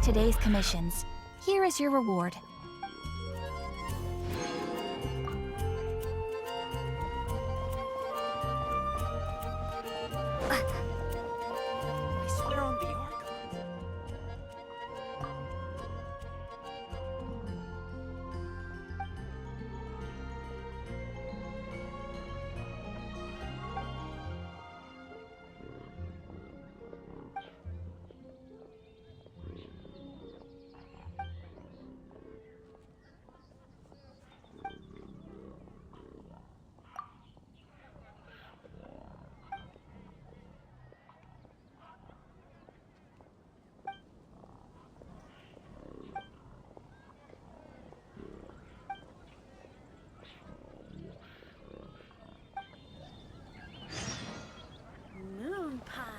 today's commissions. Here is your reward. I swear on the Archon. Moon pie.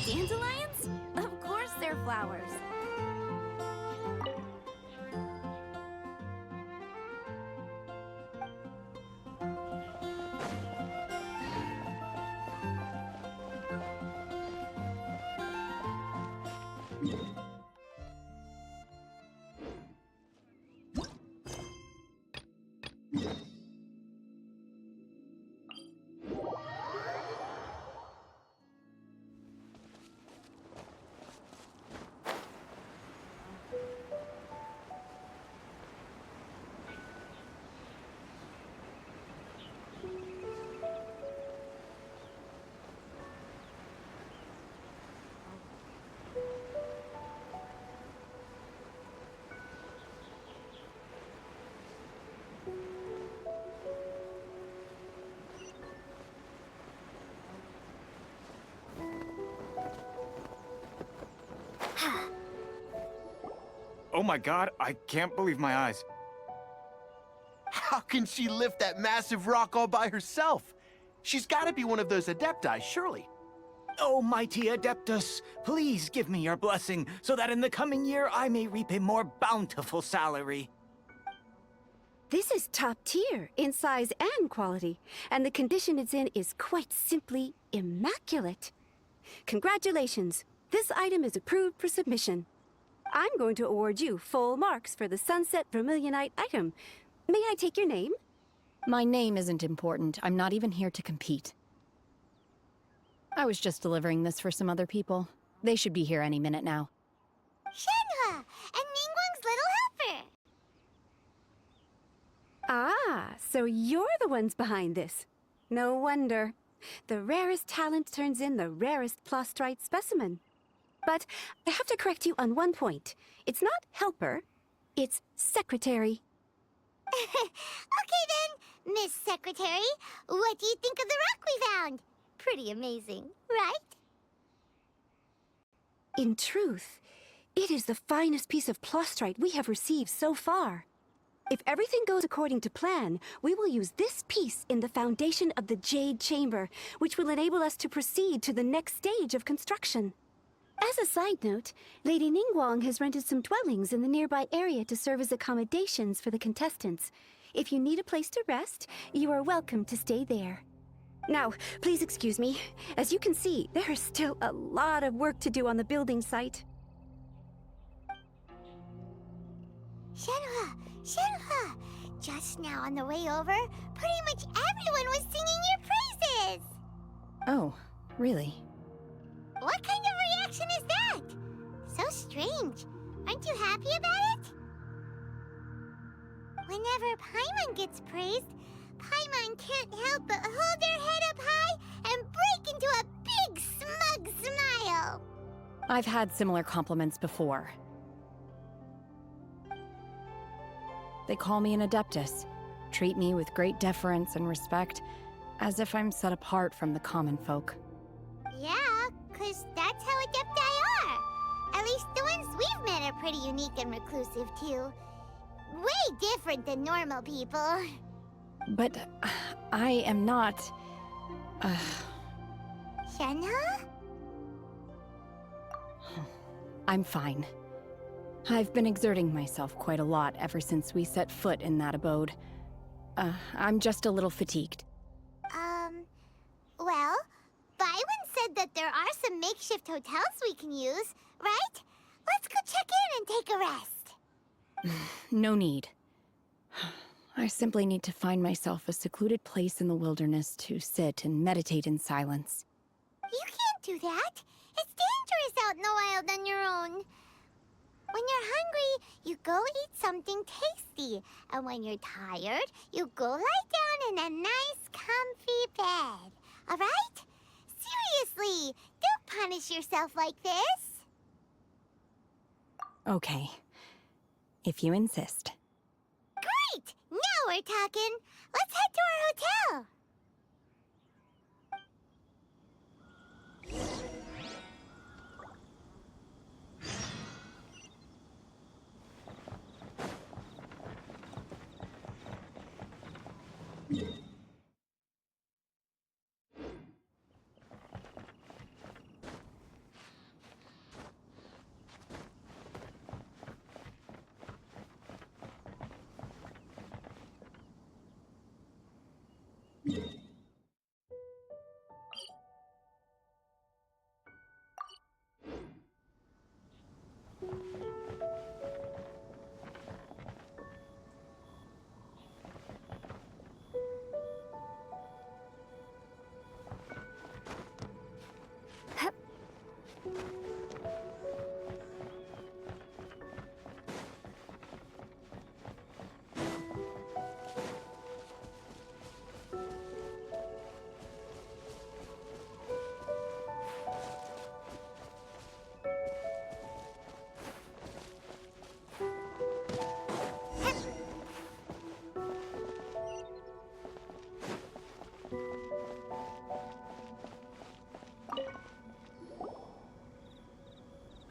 Dandelions? Of course they're flowers. Oh my god, I can't believe my eyes. How can she lift that massive rock all by herself? She's gotta be one of those Adepti, surely. Oh, mighty Adeptus, please give me your blessing so that in the coming year I may reap a more bountiful salary. This is top tier in size and quality, and the condition it's in is quite simply immaculate. Congratulations, this item is approved for submission. I'm going to award you full marks for the Sunset Vermilionite item. May I take your name? My name isn't important. I'm not even here to compete. I was just delivering this for some other people. They should be here any minute now. Shenhua and Ningguang's little helper. Ah, so you're the ones behind this. No wonder. The rarest talent turns in the rarest plastrite specimen. But I have to correct you on one point. It's not helper, it's secretary. Okay then, Miss Secretary, what do you think of the rock we found? Pretty amazing, right? In truth, it is the finest piece of plastrite we have received so far. If everything goes according to plan, we will use this piece in the foundation of the Jade Chamber, which will enable us to proceed to the next stage of construction. As a side note, Lady Ningguang has rented some dwellings in the nearby area to serve as accommodations for the contestants. If you need a place to rest, you are welcome to stay there. Now, please excuse me. As you can see, there is still a lot of work to do on the building site. Shenhua, just now on the way over, pretty much everyone was singing your praises. Oh, really? What kind of reaction is that? strange. Aren't you happy about it? Whenever Paimon gets praised, Paimon can't help but hold their head up high and break into a big, smug smile. I've had similar compliments before. They call me an adeptus, treat me with great deference and respect, as if I'm set apart from the common folk. Yeah, 'cause that's how Adepti are. At least the ones we've met are pretty unique and reclusive, too. Way different than normal people. But I am not... Shenhe? I'm fine. I've been exerting myself quite a lot ever since we set foot in that abode. I'm just a little fatigued. Well, Byron said that there are some makeshift hotels we can use, right? Let's go check in and take a rest. No need. I simply need to find myself a secluded place in the wilderness to sit and meditate in silence. You can't do that. It's dangerous out in the wild on your own. When you're hungry, you go eat something tasty. And when you're tired, you go lie down in a nice, comfy bed. All right? Seriously, don't punish yourself like this. Okay. If you insist. Great! Now we're talking. Let's head to our hotel.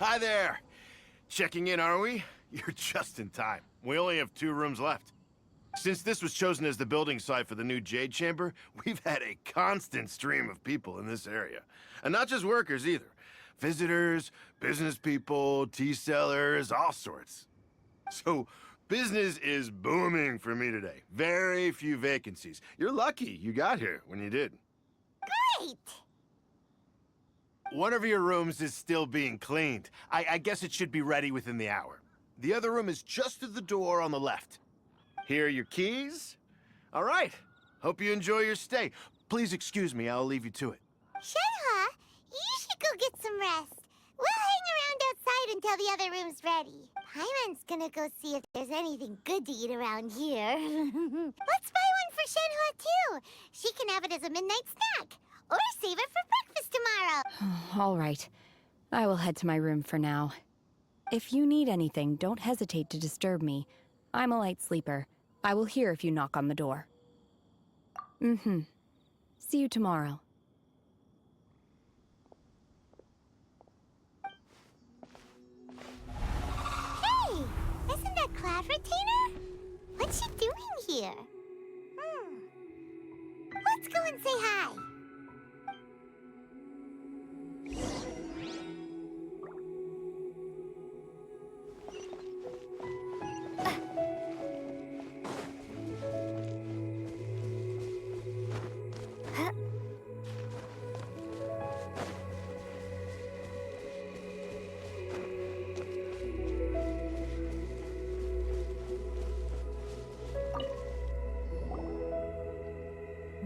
Hi there! Checking in, are we? You're just in time. We only have 2 rooms left. Since this was chosen as the building site for the new Jade Chamber, we've had a constant stream of people in this area. And not just workers either. Visitors, business people, tea sellers, all sorts. So, business is booming for me today. Very few vacancies. You're lucky you got here when you did. Great! One of your rooms is still being cleaned. I guess it should be ready within the hour. The other room is just to the door on the left. Here are your keys. All right. Hope you enjoy your stay. Please excuse me, I'll leave you to it. Shenhe, you should go get some rest. We'll hang around outside until the other room's ready. Paimon's gonna go see if there's anything good to eat around here. Let's buy one for Shenhe, too. She can have it as a midnight snack. Or save it for breakfast tomorrow. All right. I will head to my room for now. If you need anything, don't hesitate to disturb me. I'm a light sleeper. I will hear if you knock on the door. See you tomorrow. Hey! Isn't that Cloud Retainer? What's she doing here? Let's go and say hi.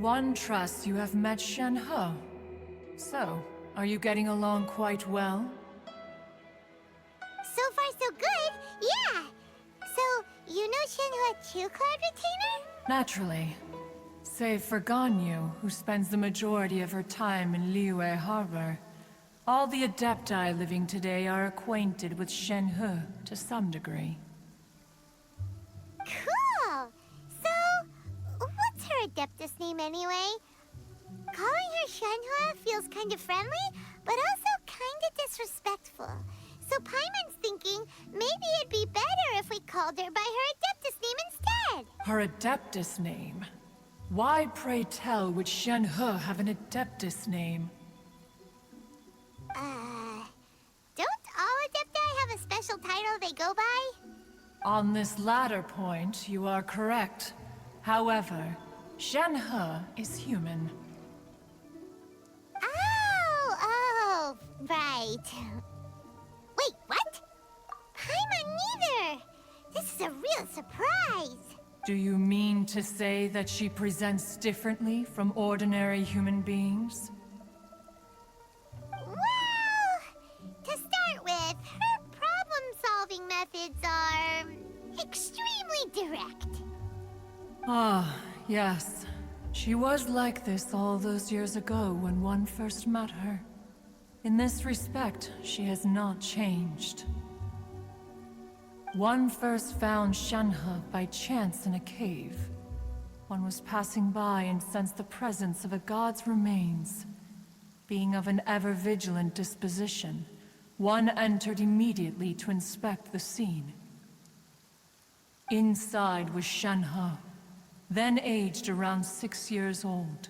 One trusts you have met Shenhe. So, are you getting along quite well? Q Cloud retainer? Naturally. Save for Ganyu, who spends the majority of her time in Liyue Harbor. All the Adepti living today are acquainted with Shenhe to some degree. Cool! So, what's her Adeptus name anyway? Calling her Shenhe feels kind of friendly, but also kind of disrespectful. So Paimon's thinking maybe it'd be better if we called her by her Adeptus name instead. Her Adeptus name? Why, pray tell, would Shenhe have an Adeptus name? Don't all Adepti have a special title they go by? On this latter point, you are correct. However, Shenhe is human. Oh, right. Wait, what? Paimon neither! This is a real surprise! Do you mean to say that she presents differently from ordinary human beings? Well, to start with, her problem-solving methods are extremely direct. Ah, yes. She was like this all those years ago when one first met her. In this respect, she has not changed. One first found Shenhe by chance in a cave. One was passing by and sensed the presence of a god's remains. Being of an ever-vigilant disposition, one entered immediately to inspect the scene. Inside was Shenhe, then aged around 6 years old.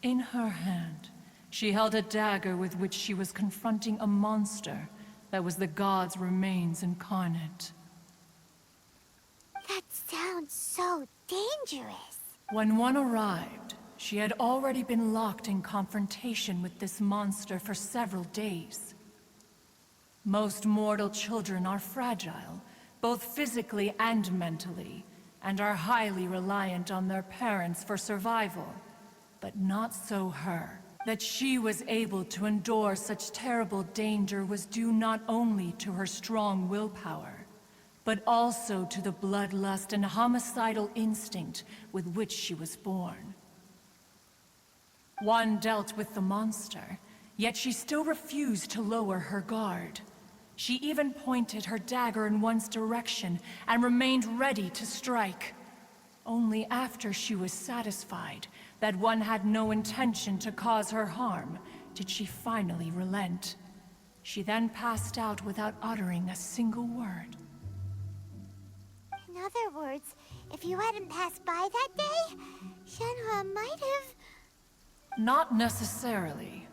In her hand, she held a dagger with which she was confronting a monster that was the god's remains incarnate. That sounds so dangerous. When one arrived, she had already been locked in confrontation with this monster for several days. Most mortal children are fragile, both physically and mentally, and are highly reliant on their parents for survival. But not so her. That she was able to endure such terrible danger was due not only to her strong willpower, but also to the bloodlust and homicidal instinct with which she was born. One dealt with the monster, yet she still refused to lower her guard. She even pointed her dagger in one's direction and remained ready to strike. Only after she was satisfied that one had no intention to cause her harm did she finally relent. She then passed out without uttering a single word. In other words, if you hadn't passed by that day, Shenhe might have... Not necessarily.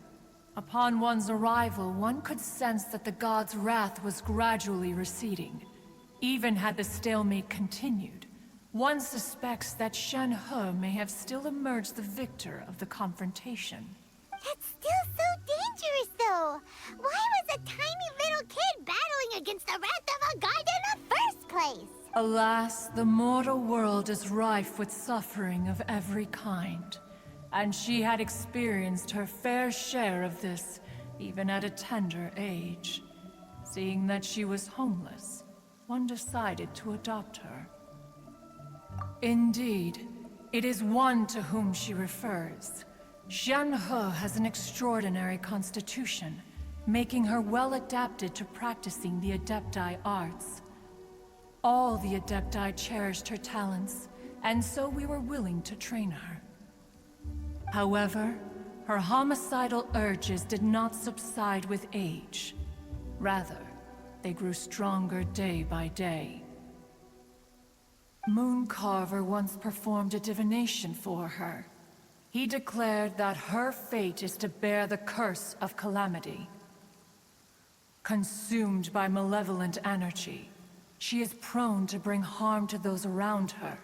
Upon one's arrival, one could sense that the god's wrath was gradually receding. Even had the stalemate continued, one suspects that Shenhe may have still emerged the victor of the confrontation. That's still so dangerous, though. Why was a tiny little kid battling against the wrath of a god in the first place? Alas, the mortal world is rife with suffering of every kind. And she had experienced her fair share of this, even at a tender age. Seeing that she was homeless, one decided to adopt her. Indeed, it is one to whom she refers. Shenhe has an extraordinary constitution, making her well adapted to practicing the Adepti arts. All the Adepti cherished her talents, and so we were willing to train her. However, her homicidal urges did not subside with age. Rather, they grew stronger day by day. Mooncarver once performed a divination for her. He declared that her fate is to bear the curse of calamity. Consumed by malevolent energy, she is prone to bring harm to those around her.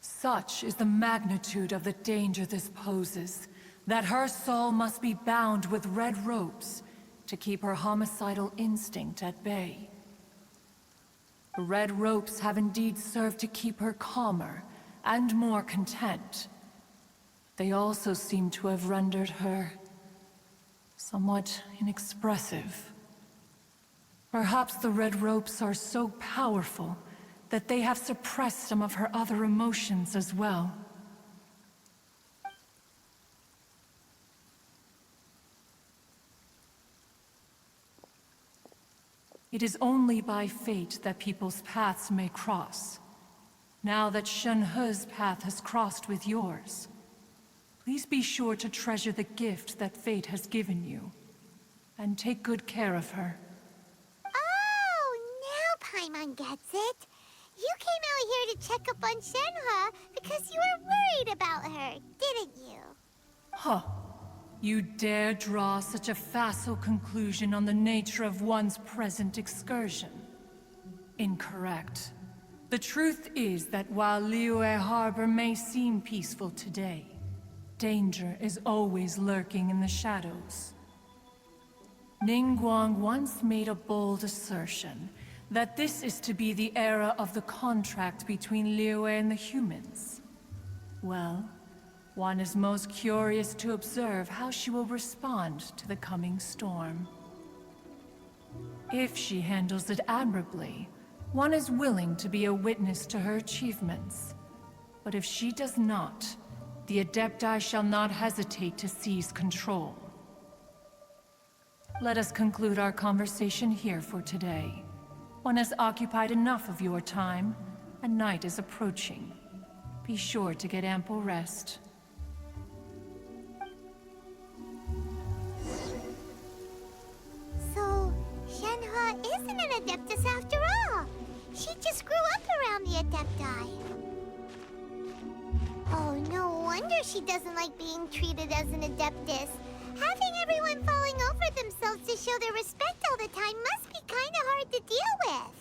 Such is the magnitude of the danger this poses, that her soul must be bound with red ropes to keep her homicidal instinct at bay. The red ropes have indeed served to keep her calmer and more content. They also seem to have rendered her somewhat inexpressive. Perhaps the red ropes are so powerful that they have suppressed some of her other emotions as well. It is only by fate that people's paths may cross. Now that Shenhe's path has crossed with yours, please be sure to treasure the gift that fate has given you, and take good care of her. Oh, now Paimon gets it. You came out here to check up on Shenhe because you were worried about her, didn't you? Huh. You dare draw such a facile conclusion on the nature of one's present excursion? Incorrect. The truth is that while Liyue Harbor may seem peaceful today, danger is always lurking in the shadows. Ningguang once made a bold assertion that this is to be the era of the contract between Liyue and the humans. Well, one is most curious to observe how she will respond to the coming storm. If she handles it admirably, one is willing to be a witness to her achievements. But if she does not, the Adepti shall not hesitate to seize control. Let us conclude our conversation here for today. One has occupied enough of your time, and night is approaching. Be sure to get ample rest. So, Shenhe isn't an Adeptus after all. She just grew up around the Adepti. Oh, no wonder she doesn't like being treated as an Adeptus. Having everyone falling over themselves to show their respect all the time must be kind of hard to deal with.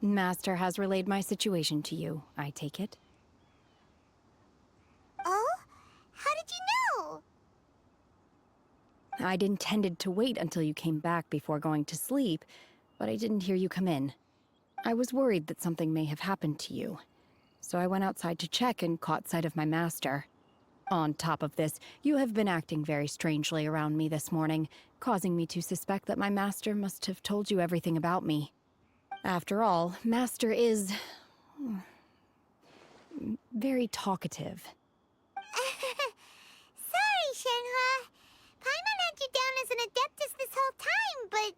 Master has relayed my situation to you, I take it. Oh? How did you know? I'd intended to wait until you came back before going to sleep, but I didn't hear you come in. I was worried that something may have happened to you, so I went outside to check and caught sight of my master. On top of this, you have been acting very strangely around me this morning, causing me to suspect that my master must have told you everything about me. After all, Master is very talkative. Sorry, Shenhe. Paimon had you down as an Adeptus this whole time, but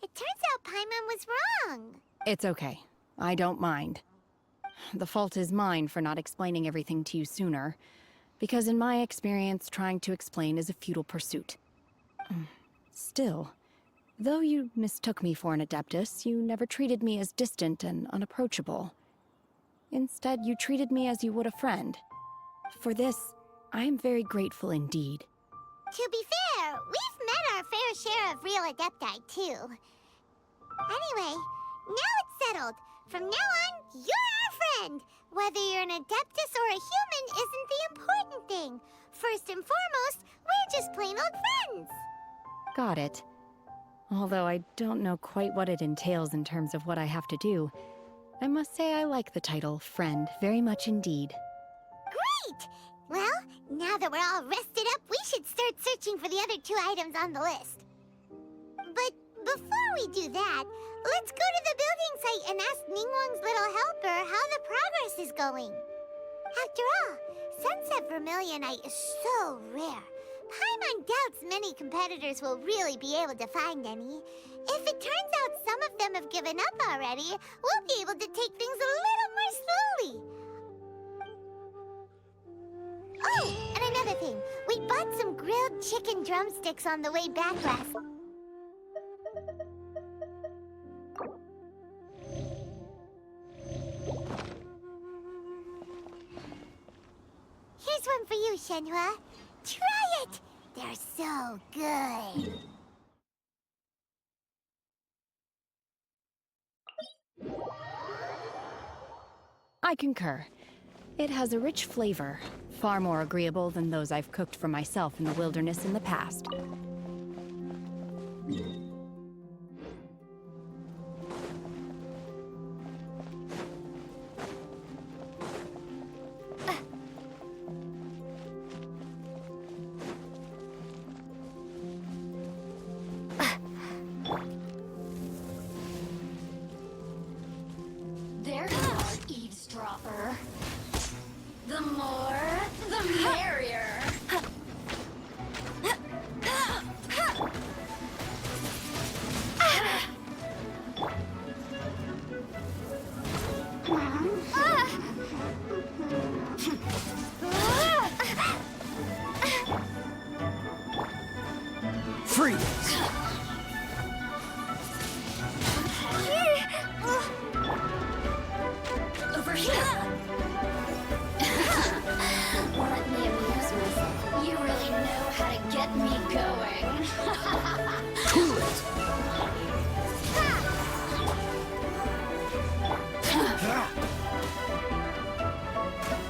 it turns out Paimon was wrong. It's okay. I don't mind. The fault is mine for not explaining everything to you sooner, because in my experience, trying to explain is a futile pursuit. Still, though you mistook me for an Adeptus, you never treated me as distant and unapproachable. Instead, you treated me as you would a friend. For this, I am very grateful indeed. To be fair, we've met our fair share of real Adepti, too. Anyway, now it's settled. From now on, you're our friend. Whether you're an Adeptus or a human isn't the important thing. First and foremost, we're just plain old friends. Got it. Although I don't know quite what it entails in terms of what I have to do, I must say I like the title Friend very much indeed. Great! Well, now that we're all rested up, we should start searching for the other 2 items on the list. But before we do that, let's go to the building site and ask Ningguang's little helper how the progress is going. After all, Sunset Vermilionite is so rare. Paimon doubts many competitors will really be able to find any. If it turns out some of them have given up already, we'll be able to take things a little more slowly. Oh, and another thing. We bought some grilled chicken drumsticks on the way back last. Here's one for you, Shenhua. Try it! They're so good. I concur. It has a rich flavor, far more agreeable than those I've cooked for myself in the wilderness in the past. There you are, eavesdropper. The more, the merrier. Freeze! Over here. Let me amuse myself. You really know how to get me going. Cool it!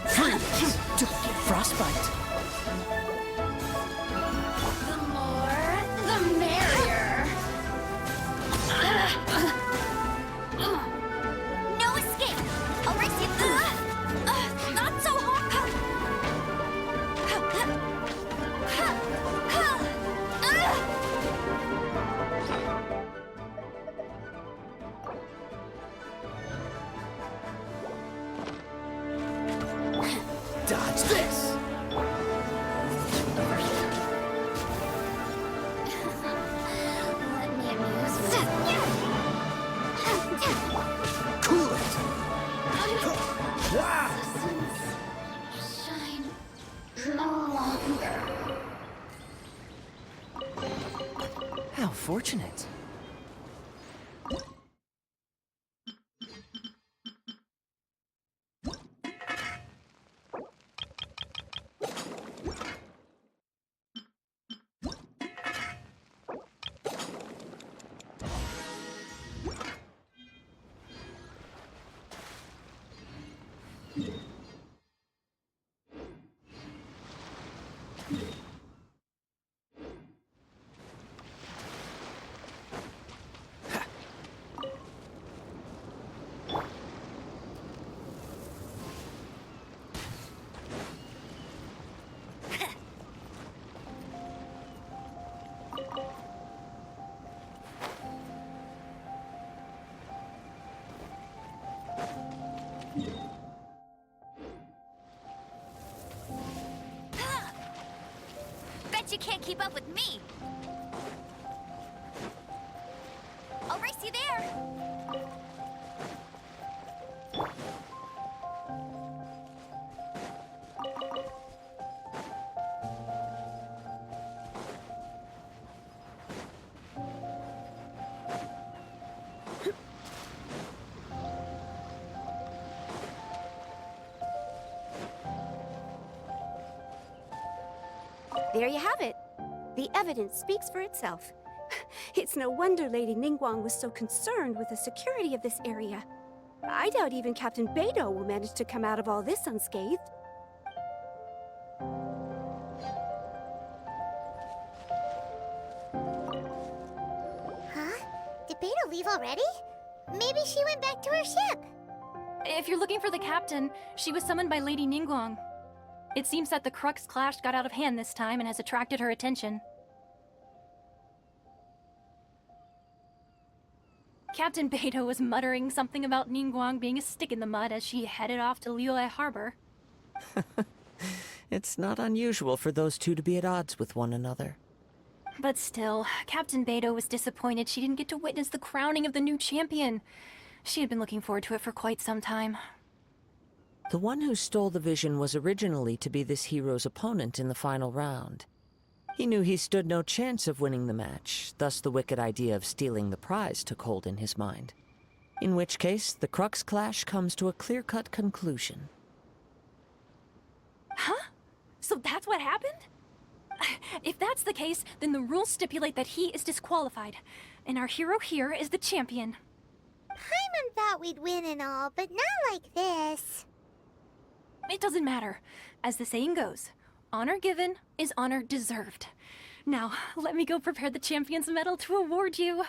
Freeze! Don't get frostbite. The more, the merrier. No escape. I'll race you. Not so hard. Dodge this! Let me amuse myself. Cool it! Wow! Shine no longer. How fortunate. Bet you can't keep up with me. I'll race you there. There you have it. The evidence speaks for itself. It's no wonder Lady Ningguang was so concerned with the security of this area. I doubt even Captain Beidou will manage to come out of all this unscathed. Huh? Did Beidou leave already? Maybe she went back to her ship. If you're looking for the captain, she was summoned by Lady Ningguang. It seems that the Crux clash got out of hand this time and has attracted her attention. Captain Beidou was muttering something about Ningguang being a stick in the mud as she headed off to Liyue Harbor. It's not unusual for those two to be at odds with one another. But still, Captain Beidou was disappointed she didn't get to witness the crowning of the new champion. She had been looking forward to it for quite some time. The one who stole the vision was originally to be this hero's opponent in the final round. He knew he stood no chance of winning the match, thus the wicked idea of stealing the prize took hold in his mind. In which case, the Crux clash comes to a clear-cut conclusion. Huh? So that's what happened? If that's the case, then the rules stipulate that he is disqualified, and our hero here is the champion. Paimon thought we'd win and all, but not like this. It doesn't matter. As the saying goes, honor given is honor deserved. Now, let me go prepare the champion's medal to award you.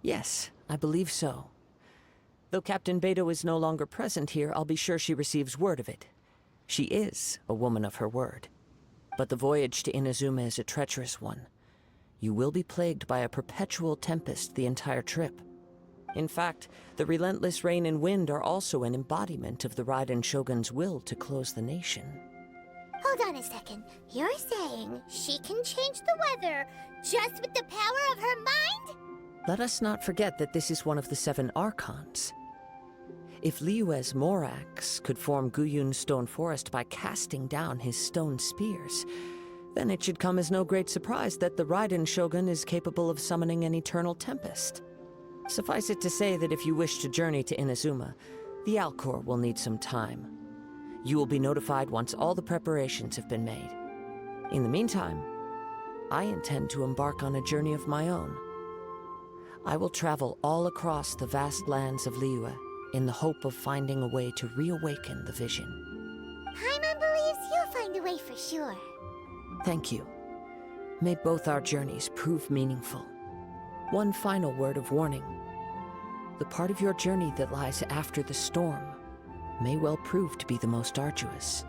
Yes, I believe so. Though Captain Beidou is no longer present here, I'll be sure she receives word of it. She is a woman of her word. But the voyage to Inazuma is a treacherous one. You will be plagued by a perpetual tempest the entire trip. In fact, the relentless rain and wind are also an embodiment of the Raiden Shogun's will to close the nation. Hold on a second. You're saying she can change the weather just with the power of her mind? Let us not forget that this is one of the 7 Archons. If Liyue's Morax could form Guyun's stone forest by casting down his stone spears, then it should come as no great surprise that the Raiden Shogun is capable of summoning an eternal tempest. Suffice it to say that if you wish to journey to Inazuma, the Alcor will need some time. You will be notified once all the preparations have been made. In the meantime, I intend to embark on a journey of my own. I will travel all across the vast lands of Liyue in the hope of finding a way to reawaken the vision. Paimon believes you'll find a way for sure. Thank you. May both our journeys prove meaningful. One final word of warning. The part of your journey that lies after the storm may well prove to be the most arduous.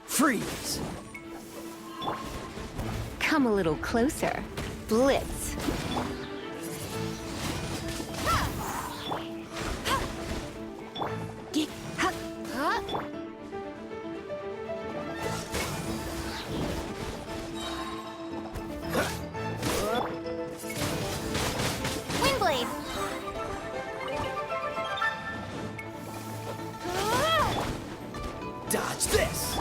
Freeze! Come a little closer. Blitz. Windblade! Dodge this!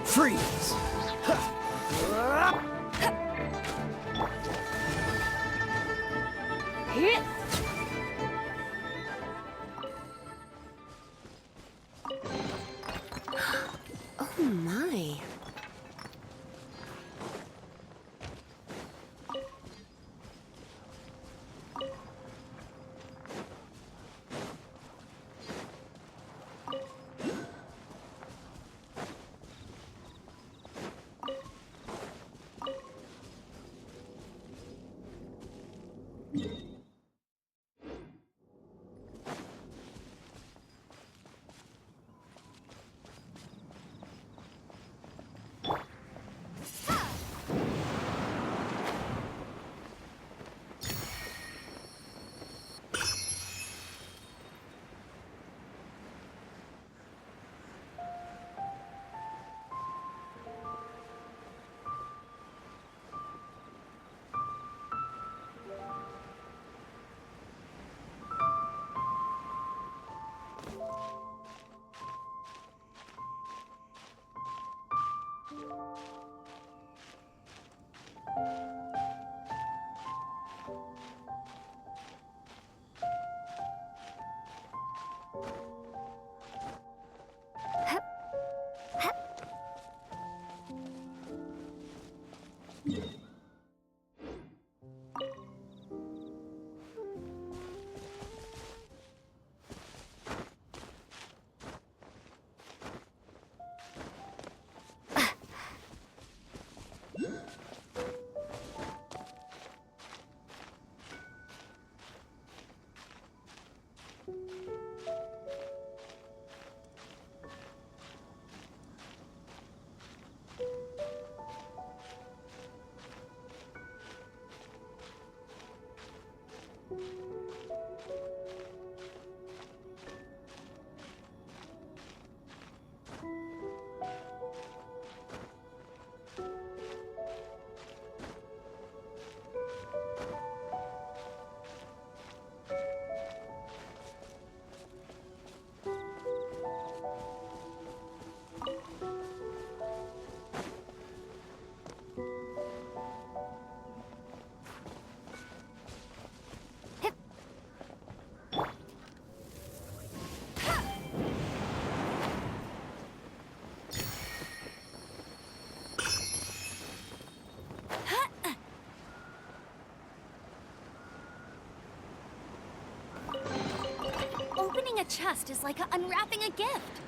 Freeze! Oh my. Opening a chest is like unwrapping a gift.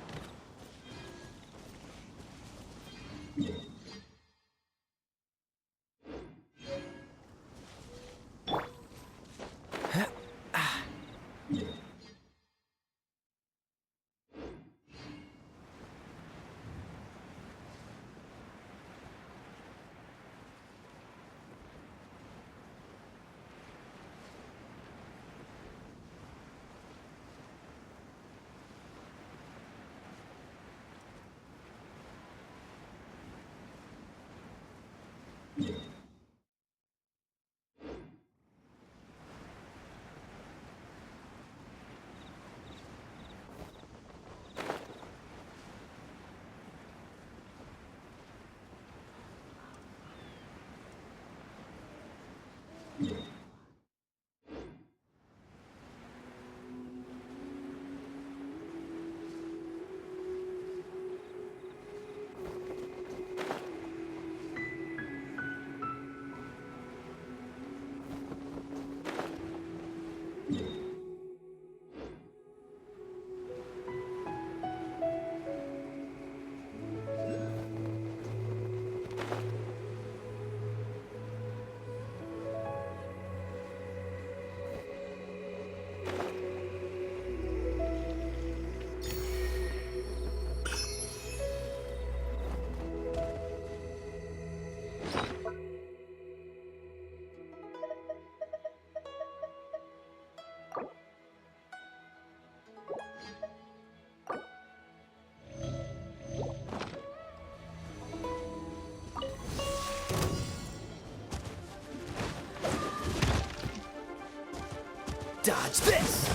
Dodge this!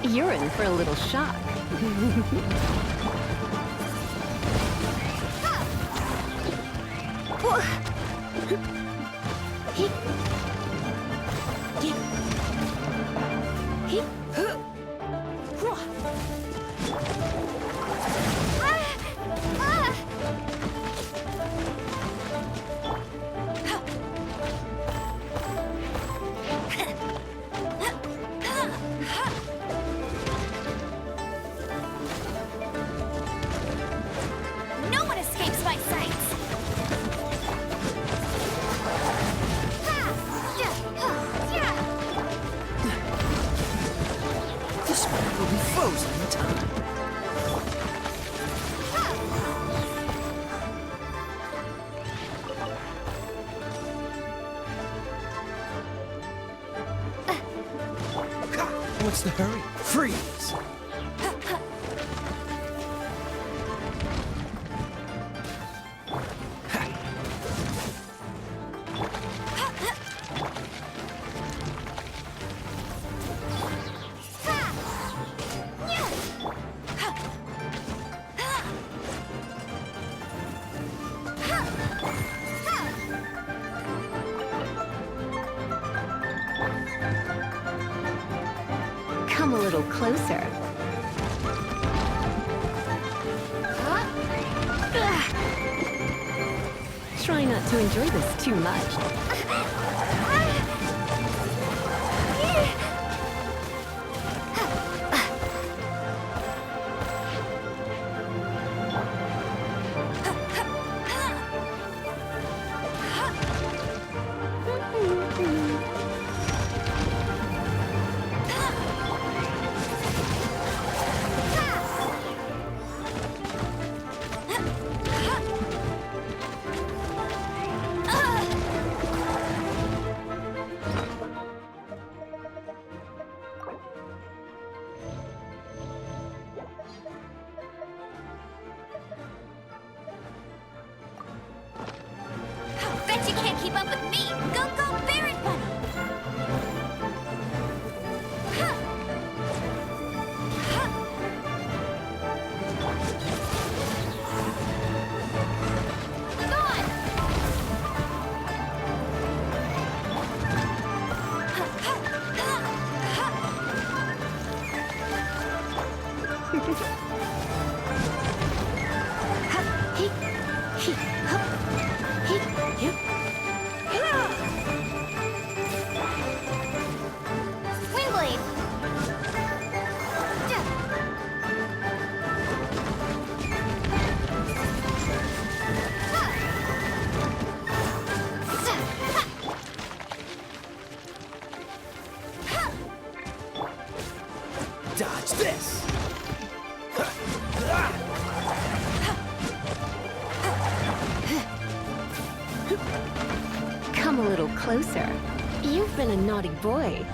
You're in for a little shock. No one escapes my sights! This man will be frozen in time. What's the hurry? Freeze! Come a little closer. Try not to enjoy this too much. Bet you can't keep up with me! Go, go, Barret Bunny! Windblade! Dodge this! Come a little closer. You've been a naughty boy.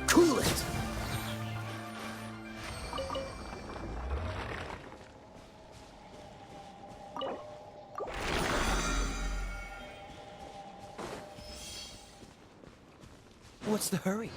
Cool it! What's the hurry?